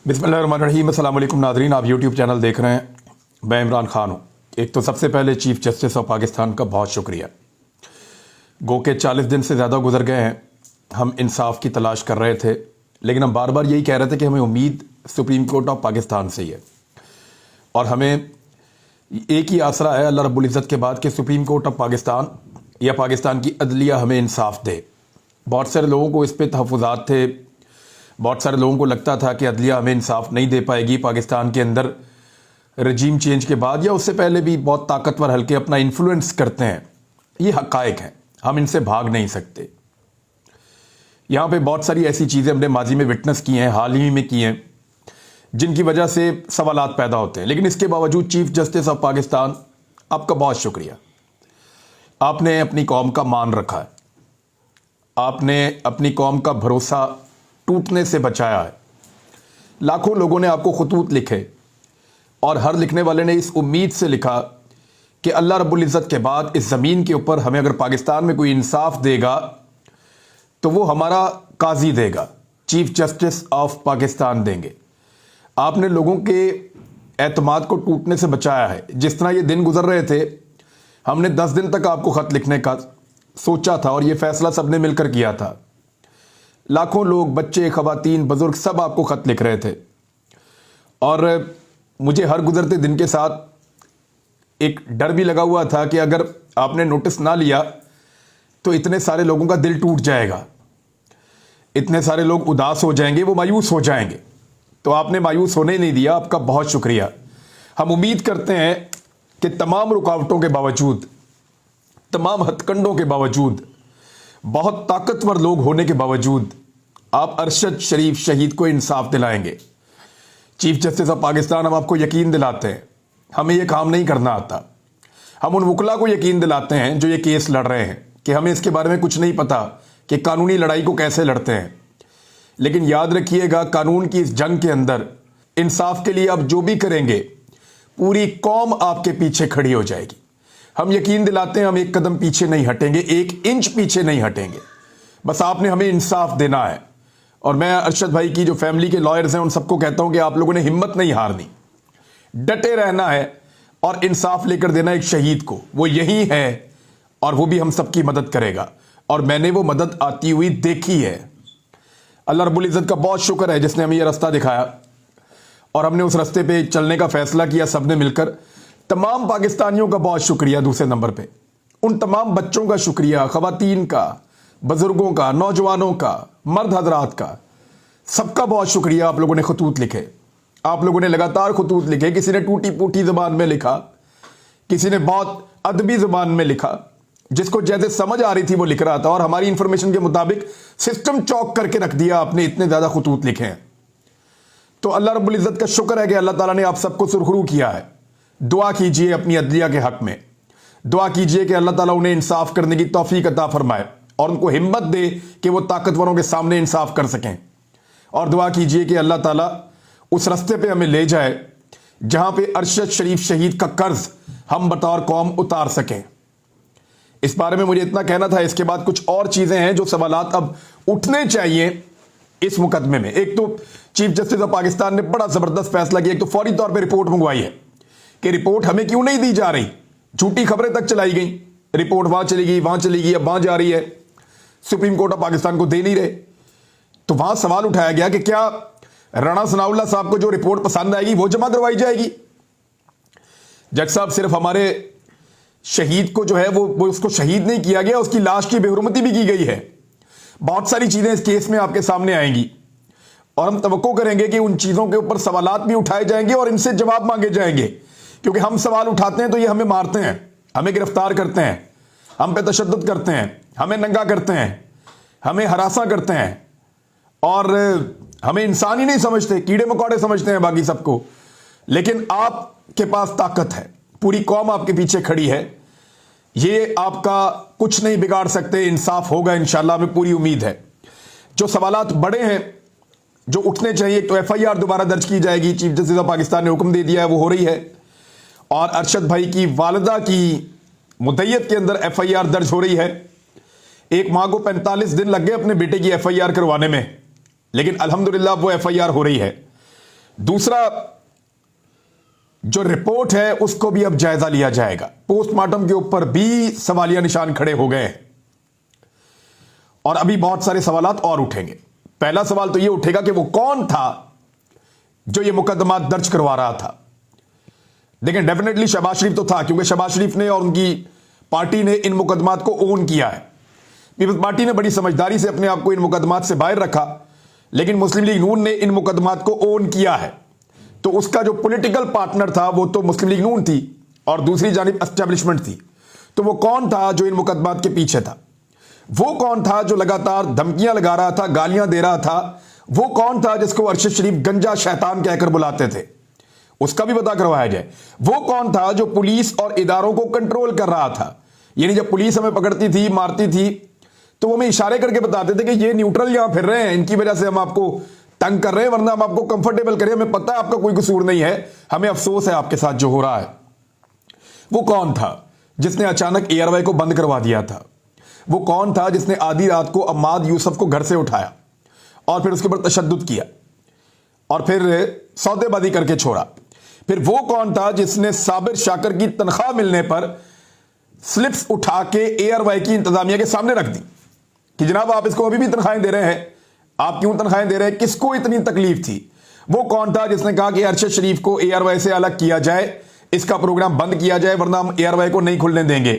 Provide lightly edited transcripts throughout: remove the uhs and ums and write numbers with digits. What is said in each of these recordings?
बिस्मिल्लाहिर्रहमानिर्रहीम। अस्सलाम वालेकुम नाज़रीन, आप यूट्यूब चैनल देख रहे हैं। मैं इमरान खान हूँ। एक तो सबसे पहले चीफ़ जस्टिस ऑफ पाकिस्तान का बहुत शुक्रिया। गो के 40 दिन से ज़्यादा गुजर गए हैं, हम इंसाफ की तलाश कर रहे थे, लेकिन हम बार बार यही कह रहे थे कि हमें उम्मीद सुप्रीम कोर्ट ऑफ पाकिस्तान से ही है और हमें एक ही आसरा है अल्लाह रब्बुल इज़्ज़त के बाद कि सुप्रीम कोर्ट ऑफ पाकिस्तान या पाकिस्तान की अदलिया हमें इंसाफ दे। बहुत सारे लोगों को इस पर तहफ़्फ़ुज़ात थे, बहुत सारे लोगों को लगता था कि अदलिया हमें इंसाफ नहीं दे पाएगी। पाकिस्तान के अंदर रजीम चेंज के बाद या उससे पहले भी बहुत ताकतवर हल्के अपना इन्फ्लुएंस करते हैं, ये हक़ाइक़ हैं, हम इनसे भाग नहीं सकते। यहाँ पे बहुत सारी ऐसी चीज़ें हमने माजी में विटनेस की हैं, हाल ही में की हैं, जिनकी वजह से सवालात पैदा होते हैं। लेकिन इसके बावजूद चीफ़ जस्टिस ऑफ पाकिस्तान, आपका बहुत शुक्रिया। आपने अपनी कौम का मान रखा है, आपने अपनी कौम का भरोसा टूटने से बचाया है। लाखों लोगों ने आपको खतूत लिखे और हर लिखने वाले ने इस उम्मीद से लिखा कि अल्लाह रब्बुल इज़्ज़त के बाद इस ज़मीन के ऊपर हमें अगर पाकिस्तान में कोई इंसाफ देगा तो वो हमारा काजी देगा, चीफ जस्टिस ऑफ पाकिस्तान देंगे। आपने लोगों के एतमाद को टूटने से बचाया है। जिस तरह ये दिन गुजर रहे थे, हमने 10 दिन तक आपको ख़त लिखने का सोचा था और ये फ़ैसला सबने मिलकर किया था। लाखों लोग, बच्चे, ख़वातीन, बुज़ुर्ग सब आपको ख़त लिख रहे थे और मुझे हर गुजरते दिन के साथ एक डर भी लगा हुआ था कि अगर आपने नोटिस ना लिया तो इतने सारे लोगों का दिल टूट जाएगा, इतने सारे लोग उदास हो जाएंगे, वो मायूस हो जाएंगे। तो आपने मायूस होने नहीं दिया, आपका बहुत शुक्रिया। हम उम्मीद करते हैं कि तमाम रुकावटों के बावजूद, तमाम हथकंडों के बावजूद, बहुत ताकतवर लोग होने के बावजूद आप अरशद शरीफ शहीद को इंसाफ दिलाएंगे। चीफ जस्टिस ऑफ पाकिस्तान, हम आपको यकीन दिलाते हैं, हमें यह काम नहीं करना आता। हम उन वकला को यकीन दिलाते हैं जो ये केस लड़ रहे हैं कि हमें इसके बारे में कुछ नहीं पता कि कानूनी लड़ाई को कैसे लड़ते हैं। लेकिन याद रखिएगा, कानून की इस जंग के अंदर इंसाफ के लिए आप जो भी करेंगे, पूरी कौम आपके पीछे खड़ी हो जाएगी। हम यकीन दिलाते हैं, हम एक कदम पीछे नहीं हटेंगे, एक इंच पीछे नहीं हटेंगे। बस आपने हमें इंसाफ देना है। और मैं अरशद भाई की जो फैमिली के लॉयर्स हैं उन सबको कहता हूं कि आप लोगों ने हिम्मत नहीं हारनी, डटे रहना है और इंसाफ लेकर देना एक शहीद को। वो यही है और वो भी हम सबकी मदद करेगा और मैंने वो मदद आती हुई देखी है। अल्लाह रब्बुल इज़्ज़त का बहुत शुक्र है जिसने हमें ये रास्ता दिखाया और हमने उस रास्ते पे चलने का फैसला किया सबने मिलकर। तमाम पाकिस्तानियों का बहुत शुक्रिया। दूसरे नंबर पे उन तमाम बच्चों का शुक्रिया, ख़वातीन का, बुजुर्गों का, नौजवानों का, मर्द हजरात का, सबका बहुत शुक्रिया। आप लोगों ने खतूत लिखे, आप लोगों ने लगातार खतूत लिखे। किसी ने टूटी फूटी ज़बान में लिखा, किसी ने बहुत अदबी ज़बान में लिखा, जिसको जैसे समझ आ रही थी वो लिख रहा था और हमारी इंफॉर्मेशन के मुताबिक सिस्टम चौक करके रख दिया आपने। इतने ज़्यादा खतूत लिखे हैं तो अल्लाह रब्बुल इज़्ज़त का शुक्र है कि अल्लाह ताला ने आप सबको सुरखरू किया है। दुआ कीजिए अपनी अदलिया के हक में, दुआ कीजिए कि अल्लाह ताला उन्हें इंसाफ करने की तौफीक अता फरमाए और उनको हिम्मत दे कि वो ताकतवरों के सामने इंसाफ कर सकें। और दुआ कीजिए कि अल्लाह ताला उस रास्ते पे हमें ले जाए जहां पे अरशद शरीफ शहीद का कर्ज हम बतौर कौम उतार सकें। इस बारे में मुझे इतना कहना था। इसके बाद कुछ और चीजें हैं जो सवालात अब उठने चाहिए इस मुकदमे में। एक तो चीफ जस्टिस ऑफ पाकिस्तान ने बड़ा जबरदस्त फैसला किया। एक तो फौरी तौर पर रिपोर्ट मंगवाई है कि रिपोर्ट हमें क्यों नहीं दी जा रही। झूठी खबरें तक चलाई गई, रिपोर्ट वहां चली गई, वहां चली गई, अब वहां जा रही है, सुप्रीम कोर्ट ऑफ पाकिस्तान को दे नहीं रहे। तो वहां सवाल उठाया गया कि क्या राणा सनाउल्लाह साहब को जो रिपोर्ट पसंद आएगी वो जमा करवाई जाएगी। जज साहब, सिर्फ हमारे शहीद को जो है वो उसको शहीद नहीं किया गया, उसकी लाश की बेहुरमती भी की गई है। बहुत सारी चीजें इस केस में आपके सामने आएंगी और हम तवक्को करेंगे कि उन चीजों के ऊपर सवालात भी उठाए जाएंगे और इनसे जवाब मांगे जाएंगे। क्योंकि हम सवाल उठाते हैं तो ये हमें मारते हैं, हमें गिरफ्तार करते हैं, हम पे तशद्दुद करते हैं, हमें नंगा करते हैं, हमें हरासा करते हैं और हमें इंसान ही नहीं समझते, कीड़े मकोड़े समझते हैं बाकी सबको। लेकिन आपके पास ताकत है, पूरी कौम आपके पीछे खड़ी है, ये आपका कुछ नहीं बिगाड़ सकते। इंसाफ होगा इंशाल्लाह, हमें पूरी उम्मीद है। जो सवालात बड़े हैं जो उठने चाहिए, तो FIR दोबारा दर्ज की जाएगी। चीफ जस्टिस ऑफ पाकिस्तान ने हुक्म दे दिया है, वो हो रही है। और अरशद भाई की वालिदा की मुद्दत के अंदर FIR दर्ज हो रही है। एक मां को 45 दिन लग गए अपने बेटे की FIR करवाने में, लेकिन अल्हम्दुलिल्लाह वो FIR हो रही है। दूसरा जो रिपोर्ट है उसको भी अब जायजा लिया जाएगा। पोस्टमार्टम के ऊपर भी सवालिया निशान खड़े हो गए हैं और अभी बहुत सारे सवालात और उठेंगे। पहला सवाल तो यह उठेगा कि वो कौन था जो ये मुकदमा दर्ज करवा रहा था। लेकिन डेफिनेटली शहबाज शरीफ तो था, क्योंकि शहबाज शरीफ ने और उनकी पार्टी ने इन मुकदमात को ओन किया है। पीपल्स पार्टी ने बड़ी समझदारी से अपने आप को इन मुकदमात से बाहर रखा, लेकिन मुस्लिम लीग नून ने इन मुकदमात को ओन किया है। तो उसका जो पॉलिटिकल पार्टनर था वो तो मुस्लिम लीग नून थी और दूसरी जानिब एस्टेब्लिशमेंट थी। तो वो कौन था जो इन मुकदमात के पीछे था? वो कौन था जो लगातार धमकियां लगा रहा था, गालियां दे रहा था? वो कौन था जिसको अरशद शरीफ गंजा शैतान कहकर बुलाते थे? उसका भी पता करवाया जाए। वो कौन था जो पुलिस और इदारों को कंट्रोल कर रहा था? यानी जब पुलिस हमें पकड़ती थी, मारती थी, तो वो हमें इशारे करके बताते थे कि ये न्यूट्रल यहां फिर रहे हैं, इनकी वजह से हम आपको तंग कर रहे हैं, वरना हम आपको कंफर्टेबल करें, हमें पता है आपका कोई कसूर नहीं है, हमें अफसोस है आपके साथ जो हो रहा है। वो कौन था जिसने अचानक एयरवे को बंद करवा दिया था? वो कौन था जिसने आधी रात को अम्माद यूसुफ को घर से उठाया और फिर उसके ऊपर तशद्दुद किया और फिर सौदेबाजी करके छोड़ा? फिर वो कौन था जिसने साबिर शाकर की तनख्वाह मिलने पर स्लिप्स उठा के एयरवाई की इंतजामिया के सामने रख दी कि जनाब आप इसको अभी भी तनख्वाहें दे रहे हैं, आप क्यों तनख्वाहें दे रहे हैं, किसको इतनी तकलीफ थी? वो कौन था जिसने कहा कि अरशद शरीफ को एयरवाई से अलग किया जाए, इसका प्रोग्राम बंद किया जाए, वरना हम एयरवाई को नहीं खुलने देंगे?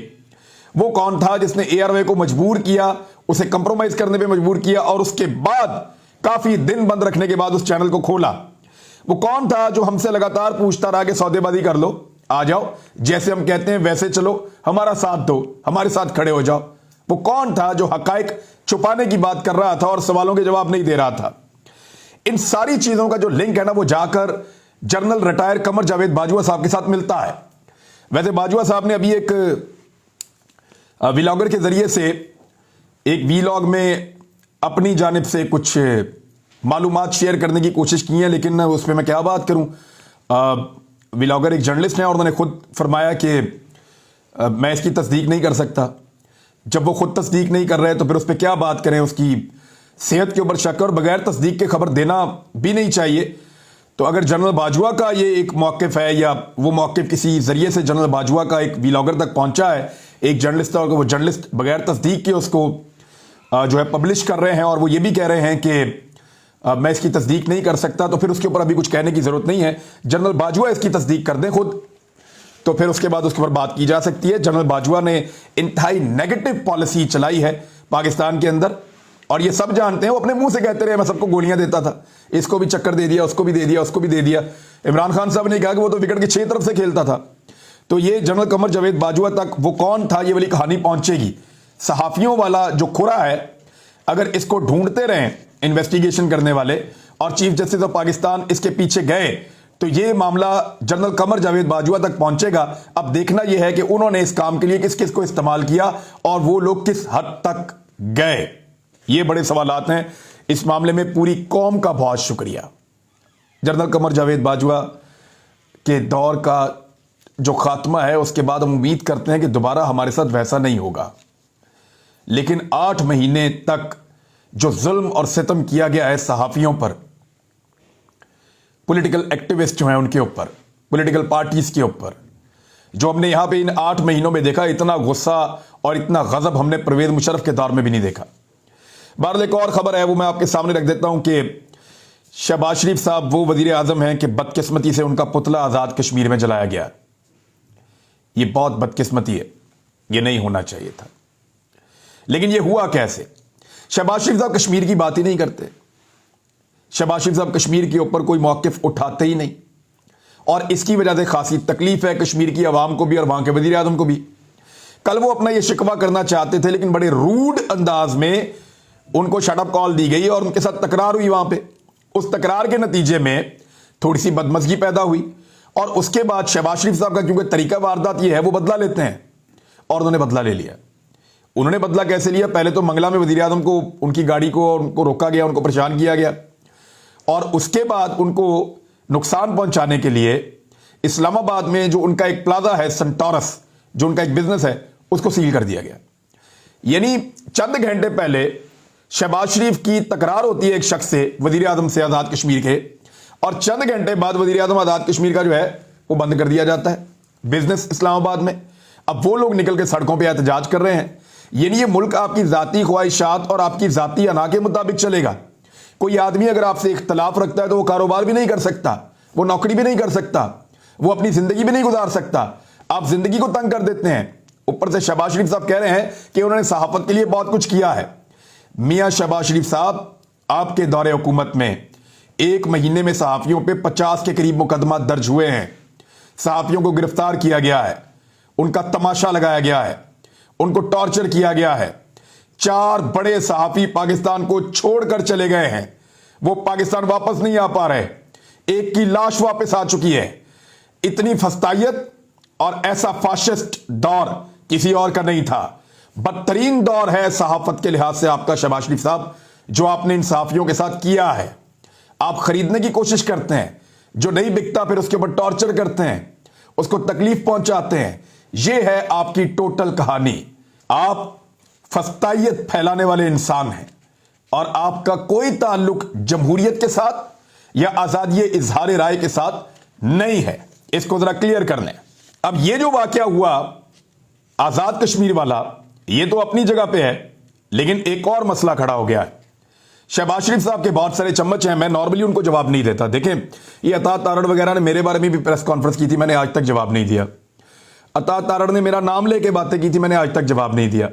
वो कौन था जिसने एयरवे को मजबूर किया, उसे कंप्रोमाइज करने पे मजबूर किया और उसके बाद काफी दिन बंद रखने के बाद उस चैनल को खोला? वो कौन था जो हमसे लगातार पूछता रहा कि सौदेबाजी कर लो, आ जाओ, जैसे हम कहते हैं वैसे चलो, हमारा साथ दो, हमारे साथ खड़े हो जाओ? वो कौन था जो हकायक छुपाने की बात कर रहा था और सवालों के जवाब नहीं दे रहा था? इन सारी चीजों का जो लिंक है ना, वो जाकर जनरल रिटायर कमर जावेद बाजवा साहब के साथ मिलता है। वैसे बाजवा साहब ने अभी एक व्लॉगर के जरिए से एक वीलॉग में अपनी जानिब से कुछ मालूमात शेयर करने की कोशिश की है, लेकिन उस पर मैं क्या बात करूं। व्लॉगर एक जर्नलिस्ट हैं और उन्होंने खुद फरमाया कि मैं इसकी तस्दीक नहीं कर सकता। जब वो खुद तस्दीक नहीं कर रहे तो फिर उस पर क्या बात करें? उसकी सेहत के ऊपर शक और बगैर तस्दीक के खबर देना भी नहीं चाहिए। तो अगर जनरल बाजवा का ये एक मौक़िफ़ है या वो मौक़िफ़ किसी जरिए से जनरल बाजवा का एक व्लॉगर तक पहुंचा है, एक जर्नलिस्ट था, वो जर्नलिस्ट बगैर तस्दीक के उसको जो है पब्लिश कर रहे हैं और वो ये भी कह रहे हैं कि मैं इसकी तस्दीक नहीं कर सकता, तो फिर उसके ऊपर अभी कुछ कहने की जरूरत नहीं है। जनरल बाजवा इसकी तस्दीक कर दें खुद, तो फिर उसके बाद उसके ऊपर बात की जा सकती है। जनरल बाजवा ने इंतहाई नेगेटिव पॉलिसी चलाई है पाकिस्तान के अंदर और ये सब जानते हैं। वो अपने मुंह से कहते रहे मैं सबको गोलियां देता था, इसको भी चक्कर दे दिया, उसको भी दे दिया, उसको भी दे दिया। इमरान खान साहब ने कहा कि वो तो विकेट की 6 तरफ से खेलता था। तो ये जनरल कमर जावेद बाजवा तक वो कौन था, ये वाली कहानी पहुंचेगी। सहाफियों वाला जो खुरा है, अगर इसको ढूंढते रहें इन्वेस्टिगेशन करने वाले और चीफ जस्टिस ऑफ पाकिस्तान इसके पीछे गए, तो ये मामला जनरल कमर जावेद बाजवा तक पहुंचेगा। अब देखना यह है कि उन्होंने इस काम के लिए किस किस को इस्तेमाल किया और वो लोग किस हद तक गए। ये बड़े सवालात हैं इस मामले में। पूरी कौम का बहुत शुक्रिया। जनरल कमर जावेद बाजवा के दौर का जो खात्मा है, उसके बाद हम उम्मीद करते हैं कि दोबारा हमारे साथ वैसा नहीं होगा। लेकिन 8 महीने तक जो जुल्म और सितम किया गया है सहाफियों पर, पॉलिटिकल एक्टिविस्ट जो हैं उनके ऊपर, पॉलिटिकल पार्टीज के ऊपर, जो हमने यहां पे इन 8 महीनों में देखा, इतना गुस्सा और इतना गजब हमने परवेज मुशर्रफ के दौर में भी नहीं देखा। बहरहाल एक और खबर है, वो मैं आपके सामने रख देता हूं कि शहबाज शरीफ साहब वो वजीर आजम हैं कि बदकिस्मती से उनका पुतला आजाद कश्मीर में जलाया गया। ये बहुत बदकिस्मती है, ये नहीं होना चाहिए था। लेकिन ये हुआ कैसे? शहबाज शरीफ साहब कश्मीर की बात ही नहीं करते। शहबाज शरीफ साहब कश्मीर के ऊपर कोई मौक़िफ़ उठाते ही नहीं और इसकी वजह से खासी तकलीफ है कश्मीर की आवाम को भी और वहां के वजीर आजम को भी। कल वो अपना ये शिकवा करना चाहते थे, लेकिन बड़े रूड अंदाज में उनको शटअप कॉल दी गई और उनके साथ तकरार हुई वहां पे। उस तकरार के नतीजे में थोड़ी सी बदमज़गी पैदा हुई और उसके बाद शहबाज शरीफ साहब का क्योंकि तरीका वारदात ये है, वो बदला लेते हैं और उन्होंने बदला ले लिया। उन्होंने बदला कैसे लिया? पहले तो मंगला में वजीर आजम को, उनकी गाड़ी को उनको रोका गया, उनको परेशान किया गया और उसके बाद उनको नुकसान पहुंचाने के लिए इस्लामाबाद में जो उनका एक प्लाजा है सेंटोरस, जो उनका एक बिजनेस है, उसको सील कर दिया गया। यानी चंद घंटे पहले शहबाज शरीफ की तकरार होती है एक शख्स से, वजीर आजम से आजाद कश्मीर के, और चंद घंटे बाद वजीर आजम आजाद कश्मीर का जो है वो बंद कर दिया जाता है बिजनेस इस्लामाबाद में। अब वो लोग निकल के सड़कों पे एहतजाज कर रहे हैं। यानी ये मुल्क आपकी जाती ख्वाहिशात और आपकी जाती अना के मुताबिक चलेगा। कोई आदमी अगर आपसे इख्तलाफ रखता है तो वो कारोबार भी नहीं कर सकता, वो नौकरी भी नहीं कर सकता, वो अपनी जिंदगी भी नहीं गुजार सकता। आप जिंदगी को तंग कर देते हैं। ऊपर से शहबाज शरीफ साहब कह रहे हैं कि उन्होंने सहाफत के लिए बहुत कुछ किया है। मियां शहबाज शरीफ साहब, आपके दौरे हुकूमत में 1 महीने में सहाफियों पे 50 के करीब मुकदमा दर्ज हुए हैं। सहाफियों को गिरफ्तार किया गया है, उनका तमाशा लगाया गया है, उनको टॉर्चर किया गया है। 4 बड़े सहाफी पाकिस्तान को छोड़कर चले गए हैं, वो पाकिस्तान वापस नहीं आ पा रहे। एक की लाश वापस आ चुकी है। इतनी फस्तायत और ऐसा फाशिस्ट दौर किसी और का नहीं था। बदतरीन दौर है सहाफत के लिहाज से आपका शहबाज शरीफ साहब, जो आपने इन सहाफियों के साथ किया है। आप खरीदने की कोशिश करते हैं, जो नहीं बिकता फिर उसके ऊपर टॉर्चर करते हैं, उसको तकलीफ पहुंचाते हैं। यह है आपकी टोटल कहानी। आप फस्तायत फैलाने वाले इंसान हैं और आपका कोई ताल्लुक जमहूरियत के साथ या आजादी इजहार राय के साथ नहीं है। इसको जरा क्लियर कर लें। अब ये जो वाकया हुआ आजाद कश्मीर वाला, ये तो अपनी जगह पे है, लेकिन एक और मसला खड़ा हो गया है। शहबाज शरीफ साहब के बहुत सारे चम्मच हैं, मैं नॉर्मली उनको जवाब नहीं देता। देखें, ये अता तारड़ वगैरह ने मेरे बारे में भी प्रेस कॉन्फ्रेंस की थी, मैंने आज तक जवाब नहीं दिया। अता तारड़ ने मेरा नाम लेके बातें की थी, मैंने आज तक जवाब नहीं दिया।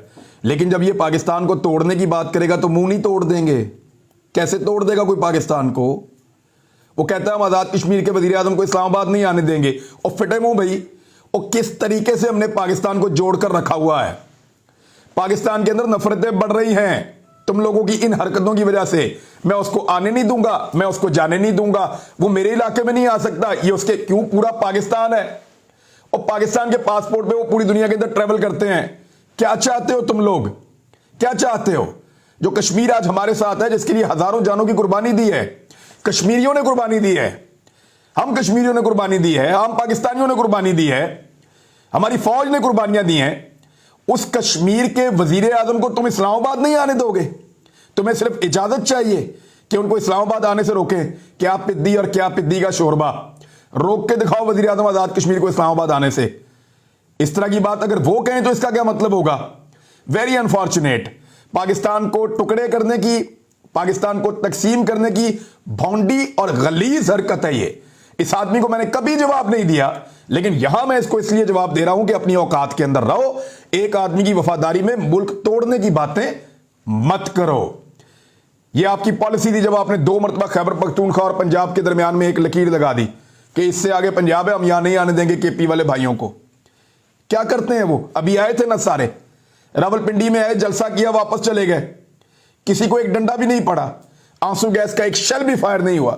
लेकिन जब ये पाकिस्तान को तोड़ने की बात करेगा तो मुंह नहीं तोड़ देंगे। कैसे तोड़ देगा कोई पाकिस्तान को? वो कहता है हम आजाद कश्मीर के वजीर आजम को इस्लामाबाद नहीं आने देंगे। और फिटे मुंह भाई, और किस तरीके से हमने पाकिस्तान को जोड़कर रखा हुआ है। पाकिस्तान के अंदर नफरतें बढ़ रही हैं तुम लोगों की इन हरकतों की वजह से। मैं उसको आने नहीं दूंगा, मैं उसको जाने नहीं दूंगा, वो मेरे इलाके में नहीं आ सकता। ये उसके क्यों, पूरा पाकिस्तान है और पाकिस्तान के पासपोर्ट पे वो पूरी दुनिया के अंदर ट्रेवल करते हैं। क्या चाहते हो तुम लोग, क्या चाहते हो? जो कश्मीर आज हमारे साथ है, जिसके लिए हजारों जानों की कुर्बानी दी है, कश्मीरियों ने कुर्बानी दी है, हम कश्मीरियों ने कुर्बानी दी है, हम पाकिस्तानियों ने कुर्बानी दी है, हमारी फौज ने कुर्बानियां दी हैं। उस कश्मीर के वजीर आजम को तुम इस्लामाबाद नहीं आने दोगे? तुम्हें सिर्फ इजाजत चाहिए कि उनको इस्लामाबाद आने से रोकें। क्या पिद्दी और क्या पिद्दी का शोरबा, रोक के दिखाओ वजीर आजम आजाद कश्मीर को इस्लामाबाद आने से। इस तरह की बात अगर वो कहें तो इसका क्या मतलब होगा? Very unfortunate. पाकिस्तान को टुकड़े करने की, पाकिस्तान को तकसीम करने की भौंडी और गलीज हरकत है ये। इस आदमी को मैंने कभी जवाब नहीं दिया, लेकिन यहां मैं इसको इसलिए जवाब दे रहा हूं कि अपनी औकात के अंदर रहो। एक आदमी की वफादारी में मुल्क तोड़ने की बातें मत करो। यह आपकी पॉलिसी थी जब आपने 2 मरतबा खैबर पख्तूनख्वा और पंजाब के दरमियान में एक लकीर लगा दी कि इससे आगे पंजाब है, हम यहां नहीं आने देंगे केपी वाले भाइयों को। क्या करते हैं वो? अभी आए थे ना सारे, रावलपिंडी में आए, जलसा किया, वापस चले गए। किसी को एक डंडा भी नहीं पड़ा, आंसू गैस का एक शेल भी फायर नहीं हुआ।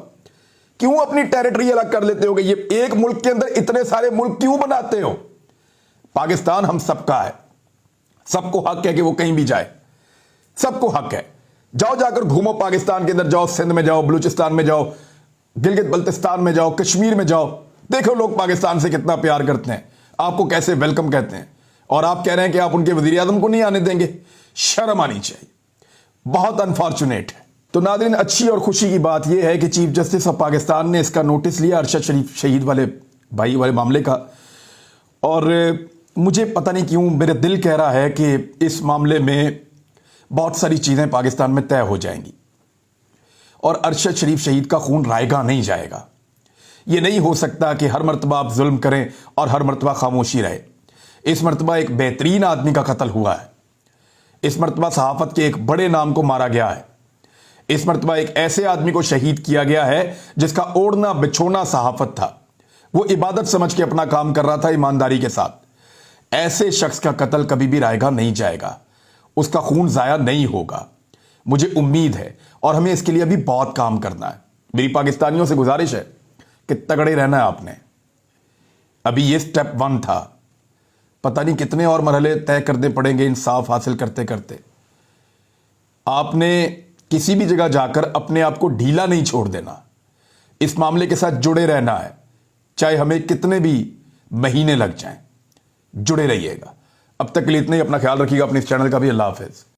क्यों अपनी टेरिटरी अलग कर लेते हो? ये एक मुल्क के अंदर इतने सारे मुल्क क्यों बनाते हो? पाकिस्तान हम सबका है, सबको हक है कि वो कहीं भी जाए, सबको हक है। जाओ, जाकर घूमो पाकिस्तान के अंदर, जाओ सिंध में जाओ, बलूचिस्तान में जाओ, गिलगित बल्तिस्तान में जाओ, कश्मीर में जाओ, देखो लोग पाकिस्तान से कितना प्यार करते हैं, आपको कैसे वेलकम कहते हैं। और आप कह रहे हैं कि आप उनके वजीर आजम को नहीं आने देंगे। शर्म आनी चाहिए, बहुत अनफॉर्चुनेट है। तो नाज़रीन, अच्छी और खुशी की बात यह है कि चीफ जस्टिस ऑफ पाकिस्तान ने इसका नोटिस लिया अरशद शरीफ शहीद वाले भाई वाले मामले का। और मुझे पता नहीं क्यों मेरा दिल कह रहा है कि इस मामले में बहुत सारी चीज़ें पाकिस्तान में तय हो जाएंगी और अरशद शरीफ शहीद का खून रायगा नहीं जाएगा। ये नहीं हो सकता कि हर मरतबा आप जुल्म करें और हर मरतबा खामोशी रहे। इस मरतबा एक बेहतरीन आदमी का कत्ल हुआ है। इस मरतबा सहाफत के एक बड़े नाम को मारा गया है। इस मरतबा एक ऐसे आदमी को शहीद किया गया है जिसका ओढ़ना बिछोना सहाफत था। वो इबादत समझ के अपना काम कर रहा था ईमानदारी के साथ। ऐसे शख्स का कत्ल कभी भी रायगा नहीं जाएगा, उसका खून जाया नहीं होगा, मुझे उम्मीद है। और हमें इसके लिए अभी बहुत काम करना है। मेरी पाकिस्तानियों से गुजारिश है कि तगड़े रहना है आपने। अभी ये स्टेप 1 था, पता नहीं कितने और मरहले तय करने पड़ेंगे इंसाफ हासिल करते करते। आपने किसी भी जगह जाकर अपने आप को ढीला नहीं छोड़ देना, इस मामले के साथ जुड़े रहना है, चाहे हमें कितने भी महीने लग जाएं। जुड़े रहिएगा। अब तक के लिए इतना ही। अपना ख्याल रखिएगा, अपने इस चैनल का भी। अल्लाह हाफिज।